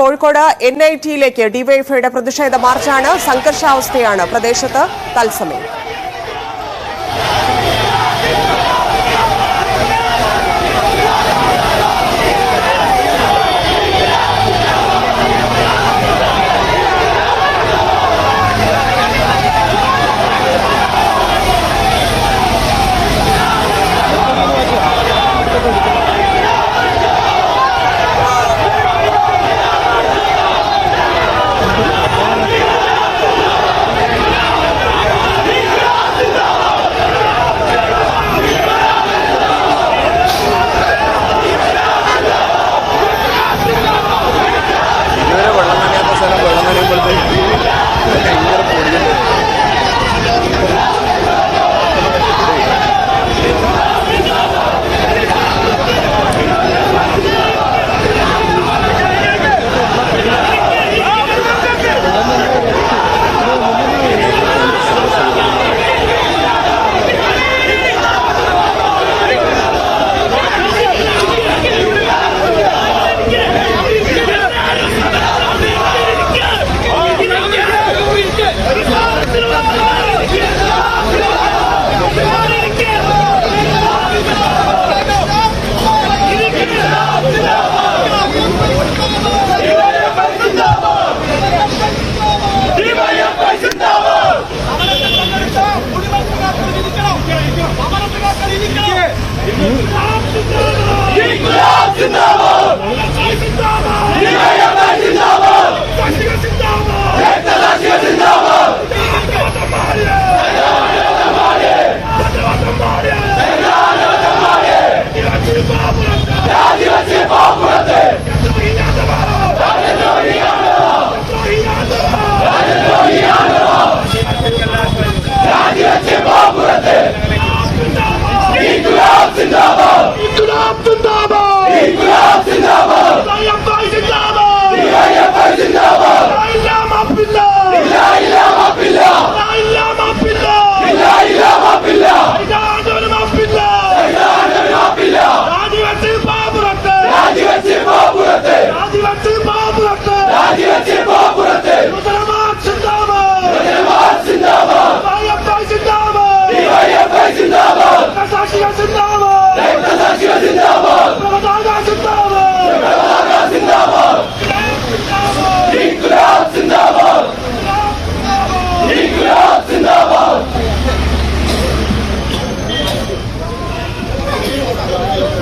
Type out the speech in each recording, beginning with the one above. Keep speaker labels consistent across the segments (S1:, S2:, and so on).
S1: കോഴിക്കോട് NITയിലേക്ക് ഡിവൈഎഫ്ഐയുടെ പ്രതിഷേധ മാർച്ചാണ്. സംഘർഷാവസ്ഥയാണ് പ്രദേശത്ത് തത്സമയം.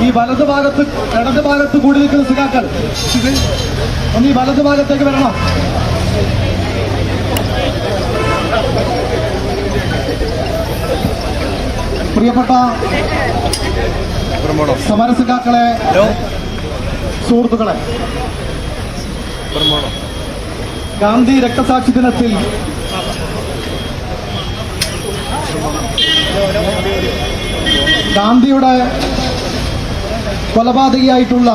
S2: ഈ വലതുഭാഗത്ത് ഇടതുഭാഗത്ത് കൂടി നിൽക്കുന്ന സഖാക്കൾ ഒന്ന് ഈ വലതുഭാഗത്തേക്ക് വരണം. പ്രിയപ്പെട്ട സമരസഖാക്കളെ, സുഹൃത്തുക്കളെ, ഗാന്ധി രക്തസാക്ഷി ദിനത്തിൽ ഗാന്ധിയുടെ കൊലപാതകിയായിട്ടുള്ള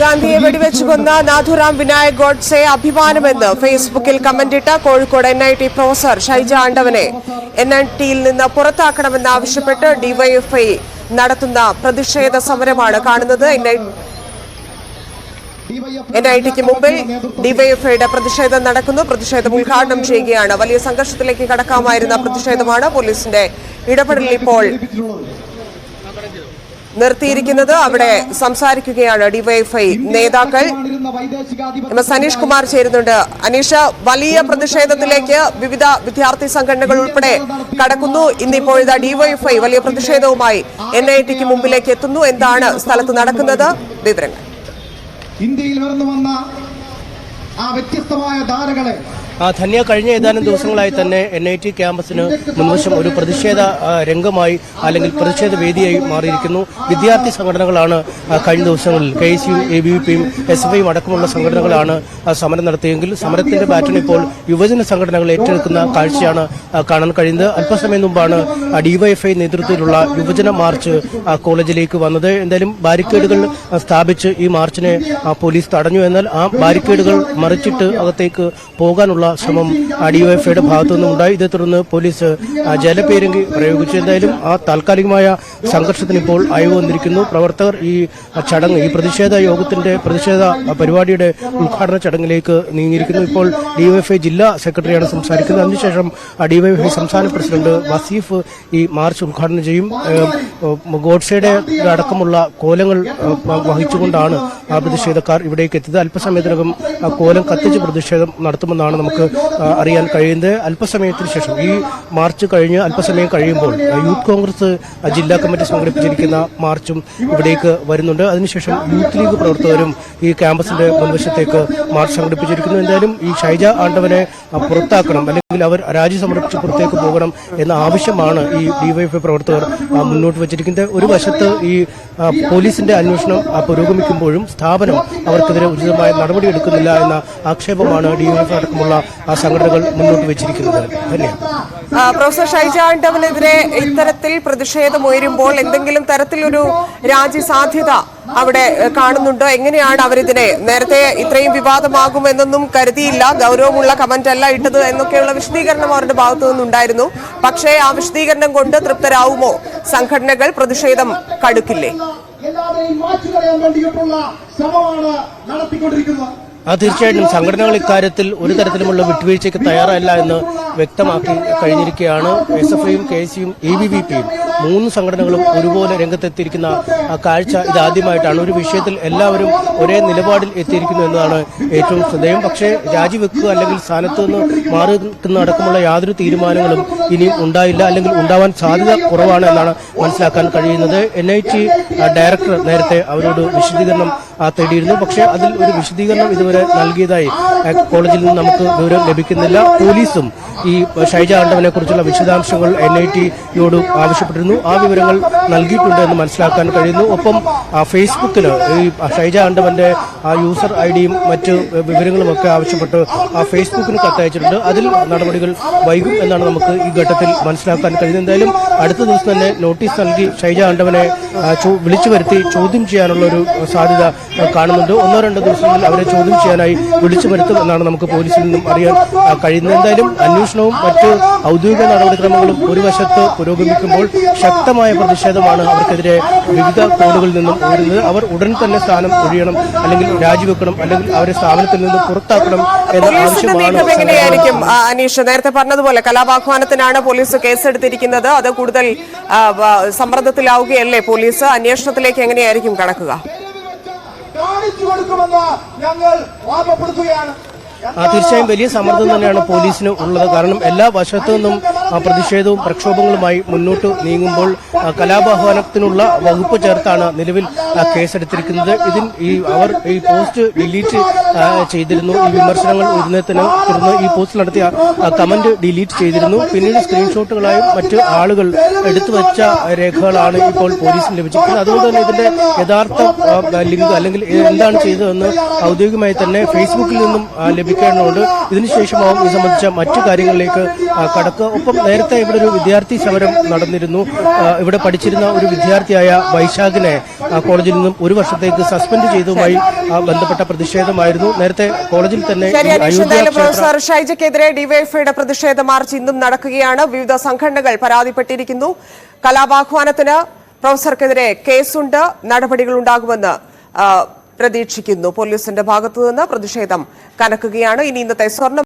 S1: ഗാന്ധിയെ വെടിവെച്ചു കൊന്ന നാഥുറാം വിനായക് ഗോഡ്സെ അഭിമാനമെന്ന് ഫേസ്ബുക്കിൽ കമന്റിട്ട കോഴിക്കോട് NIT പ്രൊഫസർ ഷൈജ ആണ്ടവനെ NITയിൽ നിന്ന് പുറത്താക്കണമെന്നാവശ്യപ്പെട്ട് ഡിവൈഎഫ്ഐ നടത്തുന്ന പ്രതിഷേധ സമരമാണ് കാണുന്നത്. NITക്ക് മുമ്പിൽ ഡിവൈഎഫ്ഐയുടെ പ്രതിഷേധം നടക്കുന്നു. പ്രതിഷേധം ഉദ്ഘാടനം ചെയ്യുകയാണ്. വലിയ സംഘർഷത്തിലേക്ക് കടക്കാമായിരുന്ന പ്രതിഷേധമാണ് പോലീസിന്റെ ഇടപെടൽ ഇപ്പോൾ നിർത്തിയിരിക്കുന്നത്. അവിടെ സംസാരിക്കുകയാണ് ഡിവൈഎഫ്ഐ നേതാക്കൾ. അനീഷ് കുമാർ ചേരുന്നുണ്ട്. അനീഷ്, വലിയ പ്രതിഷേധത്തിലേക്ക് വിവിധ വിദ്യാർത്ഥി സംഘടനകൾ ഉൾപ്പെടെ കടക്കുന്നു. ഇന്നിപ്പോഴത്തെ ഡിവൈഎഫ്ഐ വലിയ പ്രതിഷേധവുമായി NITക്ക് മുമ്പിലേക്ക് എത്തുന്നു. എന്താണ് സ്ഥലത്ത് നടക്കുന്നത്? വിവരങ്ങൾ.
S2: ഇന്ത്യയിൽ വളർന്നു വന്ന ആ വ്യത്യസ്തമായ ധാരകളെ
S3: ധന്യ കഴിഞ്ഞ ഏതാനും ദിവസങ്ങളായി തന്നെ NIT ക്യാമ്പസിന് മുൻവശം ഒരു പ്രതിഷേധ രംഗമായി അല്ലെങ്കിൽ പ്രതിഷേധ വേദിയായി മാറിയിരിക്കുന്നു. വിദ്യാർത്ഥി സംഘടനകളാണ് കഴിഞ്ഞ ദിവസങ്ങളിൽ KSUയും ABVPയും SFIയും അടക്കമുള്ള സംഘടനകളാണ് സമരം നടത്തിയെങ്കിൽ സമരത്തിന്റെ പാറ്റേൺ ഇപ്പോൾ യുവജന സംഘടനകൾ ഏറ്റെടുക്കുന്ന കാഴ്ചയാണ് കാണാൻ കഴിയുന്നത്. അല്പസമയം മുമ്പാണ് DYFI നേതൃത്വത്തിലുള്ള യുവജന മാർച്ച് കോളേജിലേക്ക് വന്നത്. എന്തായാലും ബാരിക്കേഡുകൾ സ്ഥാപിച്ച് ഈ മാർച്ചിനെ പോലീസ് തടഞ്ഞു. എന്നാൽ ആ ബാരിക്കേഡുകൾ മറിച്ചിട്ട് അകത്തേക്ക് പോകാനുള്ള ശ്രമം ഡിവൈഎഫ്ഐയുടെ ഭാഗത്തു നിന്നുണ്ടായി. ഇതേ തുടർന്ന് പോലീസ് ജലപീരങ്കി പ്രയോഗിച്ചു. എന്തായാലും ആ താൽക്കാലികമായ സംഘർഷത്തിന് ഇപ്പോൾ അയവ് വന്നിരിക്കുന്നു. പ്രവർത്തകർ ഈ ചടങ്ങ്, ഈ പ്രതിഷേധ പരിപാടിയുടെ ഉദ്ഘാടന ചടങ്ങിലേക്ക് നീങ്ങിയിരിക്കുന്നു. ഇപ്പോൾ ഡിവൈഎഫ്ഐ ജില്ലാ സെക്രട്ടറിയാണ് സംസാരിക്കുന്നത്. അതിനുശേഷം ഡിവൈഎഫ്ഐ സംസ്ഥാന പ്രസിഡന്റ് വസീഫ് ഈ മാർച്ച് ഉദ്ഘാടനം ചെയ്യും. ഗോഡ്സെയുടെ അടക്കമുള്ള കോലങ്ങൾ വഹിച്ചുകൊണ്ടാണ് ആ പ്രതിഷേധക്കാർ ഇവിടേക്ക് എത്തിയത്. അല്പസമയത്തിനകം ആ കോലം കത്തിച്ച് പ്രതിഷേധം നടത്തുമെന്നാണ് നമുക്ക് അറിയാൻ കഴിയുന്നത്. അല്പസമയത്തിന് ശേഷം ഈ മാർച്ച് കഴിഞ്ഞ് അല്പസമയം കഴിയുമ്പോൾ യൂത്ത് കോൺഗ്രസ് ജില്ലാ കമ്മിറ്റി സംഘടിപ്പിച്ചിരിക്കുന്ന മാർച്ചും ഇവിടേക്ക് വരുന്നുണ്ട്. അതിനുശേഷം യൂത്ത് ലീഗ് പ്രവർത്തകരും ഈ ക്യാമ്പസിന്റെ മുൻവശത്തേക്ക് മാർച്ച് സംഘടിപ്പിച്ചിരിക്കുന്നു. എന്തായാലും ഈ ഷൈജ ആണ്ടവനെ പുറത്താക്കണം, അല്ലെങ്കിൽ അവർ രാജി സമർപ്പിച്ച് പുറത്തേക്ക് പോകണം എന്ന ആവശ്യമാണ് ഈ ഡിവൈഎഫ്ഐ പ്രവർത്തകർ മുന്നോട്ട് വച്ചിരിക്കുന്നത്. ഒരു വശത്ത് ഈ പോലീസിന്റെ അന്വേഷണം പുരോഗമിക്കുമ്പോഴും സ്ഥാപനം അവർക്കെതിരെ ഉചിതമായ നടപടിയെടുക്കുന്നില്ല എന്ന ആക്ഷേപമാണ് ഡിവൈഎഫ്ഐ അടക്കമുള്ള സംഘടനകൾ മുന്നോട്ട് വെച്ചിരിക്കുന്നത്.
S1: പ്രൊഫസർ ഷൈജ ആണ്ടവനെതിരെ ഇത്തരത്തിൽ പ്രതിഷേധമുയരുമ്പോൾ എന്തെങ്കിലും തരത്തിലൊരു രാജി സാധ്യത അവിടെ കാണുന്നുണ്ടോ? എങ്ങനെയാണ് അവരിതിനെ, നേരത്തെ ഇത്രയും വിവാദമാകുമെന്നൊന്നും കരുതിയില്ല, ഗൗരവമുള്ള കമന്റ് അല്ല ഇട്ടത് എന്നൊക്കെയുള്ള വിശദീകരണം അവരുടെ ഭാഗത്തു നിന്നുണ്ടായിരുന്നു. പക്ഷേ ആ വിശദീകരണം കൊണ്ട് തൃപ്തരാവുമോ സംഘടനകൾ? പ്രതിഷേധം കടുക്കില്ലേ?
S2: എല്ലാവരെയും മാറ്റുകളയാൻ വേണ്ടിയിട്ടുള്ള ശ്രമമാണ് നടത്തിക്കൊണ്ടിരിക്കുന്നത്.
S3: തീർച്ചയായിട്ടും സംഘടനകൾ ഇക്കാര്യത്തിൽ ഒരു തരത്തിലുമുള്ള വിട്ടുവീഴ്ചയ്ക്ക് തയ്യാറല്ല എന്ന് വ്യക്തമാക്കി കഴിഞ്ഞിരിക്കുകയാണ്. SFIയും KSUം ABVPയും മൂന്ന് സംഘടനകളും ഒരുപോലെ രംഗത്തെത്തിയിരിക്കുന്ന കാഴ്ച ഇതാദ്യമായിട്ടാണ്. ഒരു വിഷയത്തിൽ എല്ലാവരും ഒരേ നിലപാടിൽ എത്തിയിരിക്കുന്നു എന്നതാണ് ഏറ്റവും ശ്രദ്ധേയം. പക്ഷേ രാജിവെക്കുക അല്ലെങ്കിൽ സ്ഥാനത്ത് നിന്ന് മാറി നിൽക്കുന്ന അടക്കമുള്ള യാതൊരു തീരുമാനങ്ങളും ഇനിയും ഉണ്ടായില്ല, അല്ലെങ്കിൽ ഉണ്ടാവാൻ സാധ്യത കുറവാണ് എന്നാണ് മനസ്സിലാക്കാൻ കഴിയുന്നത്. NIT ഡയറക്ടർ നേരത്തെ അവരോട് വിശദീകരണം തേടിയിരുന്നു. പക്ഷേ അതിൽ ഒരു വിശദീകരണം ഇതുവരെ നൽകിയതായി കോളേജിൽ നിന്ന് നമുക്ക് വിവരം ലഭിക്കുന്നില്ല. പോലീസും ഈ ഷൈജ ആണ്ടവനെ കുറിച്ചുള്ള വിശദാംശങ്ങൾ NITയോട് ആവശ്യപ്പെട്ടിരുന്നു. ആ വിവരങ്ങൾ നൽകിയിട്ടുണ്ട് എന്ന് മനസ്സിലാക്കാൻ കഴിയുന്നു. ഒപ്പം ഫേസ്ബുക്കിന് ഈ ഷൈജ ആണ്ടവന്റെ യൂസർ ഐഡിയും മറ്റ് വിവരങ്ങളുമൊക്കെ ആവശ്യപ്പെട്ട് ഫേസ്ബുക്കിന് കത്തയച്ചിട്ടുണ്ട്. അതിൽ നടപടികൾ വൈകും എന്നാണ് നമുക്ക് ഈ ഘട്ടത്തിൽ മനസ്സിലാക്കാൻ കഴിയുന്നത്. എന്തായാലും അടുത്ത ദിവസം തന്നെ നോട്ടീസ് നൽകി ഷൈജ ആണ്ടവനെ വിളിച്ചു വരുത്തി ചോദ്യം ചെയ്യാനുള്ള ഒരു സാധ്യത കാണുന്നുണ്ട്. 1-2 ദിവസങ്ങളിൽ അവരെ ചോദ്യം ചെയ്യാനായി വിളിച്ചു വരുത്തും എന്നാണ് നമുക്ക് പോലീസിൽ നിന്നും അറിയാൻ കഴിയുന്നത്. എന്തായാലും അന്വേഷണവും മറ്റ് ഔദ്യോഗിക നടപടിക്രമങ്ങളും ഒരു വശത്ത് പുരോഗമിക്കുമ്പോൾ ശക്തമായ പ്രതിഷേധമാണ് അവർക്കെതിരെ വിവിധ കോണുകളിൽ നിന്നും ഉയരുന്നത്. അവർ ഉടൻ തന്നെ സ്ഥാനം ഒഴിയണം, അല്ലെങ്കിൽ രാജിവെക്കണം, അല്ലെങ്കിൽ അവരെ സ്ഥാപനത്തിൽ നിന്ന് പുറത്താക്കണം എന്ന ആവശ്യമാണ്.
S1: എങ്ങനെയായിരിക്കും അനീഷ് നേരത്തെ പറഞ്ഞതുപോലെ കലാപാഹ്വാനത്തിനാണ് പോലീസ് കേസെടുത്തിരിക്കുന്നത്? അത് കൂടുതൽ സമ്മർദ്ദത്തിലാവുകയല്ലേ പോലീസ്? അന്വേഷണത്തിലേക്ക് എങ്ങനെയായിരിക്കും കടക്കുക?
S2: കാണിച്ചു കൊടുക്കുമെന്ന് ഞങ്ങൾ ഓർമ്മപ്പെടുത്തുകയാണ്.
S3: തീർച്ചയായും വലിയ സമ്മർദ്ദം തന്നെയാണ് പോലീസിന് ഉള്ളത്. കാരണം എല്ലാ വശത്തു നിന്നും പ്രതിഷേധവും പ്രക്ഷോഭങ്ങളുമായി മുന്നോട്ട് നീങ്ങുമ്പോൾ കലാപാഹ്വാനത്തിനുള്ള വകുപ്പ് ചേർത്താണ് നിലവിൽ കേസെടുത്തിരിക്കുന്നത്. അവർ ഈ പോസ്റ്റ് ഡിലീറ്റ് ചെയ്തിരുന്നു. ഈ വിമർശനങ്ങൾ ഉയർന്നതിനെ തുടർന്ന് ഈ പോസ്റ്റിൽ നടത്തിയ കമന്റ് ഡിലീറ്റ് ചെയ്തിരുന്നു. പിന്നീട് സ്ക്രീൻഷോട്ടുകളായും മറ്റ് ആളുകൾ എടുത്തുവച്ച രേഖകളാണ് ഇപ്പോൾ പോലീസിന് ലഭിച്ചിരിക്കുന്നത്. അതുകൊണ്ട് തന്നെ ഇതിന്റെ യഥാർത്ഥ ലിങ്ക് അല്ലെങ്കിൽ എന്താണ് ചെയ്തതെന്ന് ഔദ്യോഗികമായി തന്നെ ഫേസ്ബുക്കിൽ നിന്നും ലഭിക്കേണ്ടതുണ്ട്. ഇതിനുശേഷമാവും ഇത് സംബന്ധിച്ച മറ്റു കാര്യങ്ങളിലേക്ക് കടക്കുക. ഒപ്പം നേരത്തെ ഇവിടെ ഒരു വിദ്യാർത്ഥി സമരം നടന്നിരുന്നു. ഇവിടെ പഠിച്ചിരുന്ന ഒരു വിദ്യാർത്ഥിയായ വൈശാഖിനെ കോളേജിൽ നിന്നും 1 വർഷത്തേക്ക് സസ്പെൻഡ് ചെയ്തതുമായി ബന്ധപ്പെട്ട പ്രതിഷേധമായിരുന്നു നേരത്തെ കോളേജിൽ തന്നെ.
S1: പ്രൊഫസർ ഷൈജക്കെതിരെ ഡിവൈഎഫ്ഐയുടെ പ്രതിഷേധ മാർച്ച് ഇന്നും നടക്കുകയാണ്. വിവിധ സംഘടനകൾ പരാതിപ്പെട്ടിരിക്കുന്നു. കലാപാഹ്വാനത്തിന് പ്രൊഫസർക്കെതിരെ കേസുണ്ട്, നടപടികൾ ഉണ്ടാകുമെന്ന് പ്രതീക്ഷിക്കുന്നു. പോലീസിന്റെ ഭാഗത്തുനിന്ന് പ്രതിഷേധം കനക്കുകയാണ്. ഇനി ഇന്നത്തെ സ്വർണ്ണ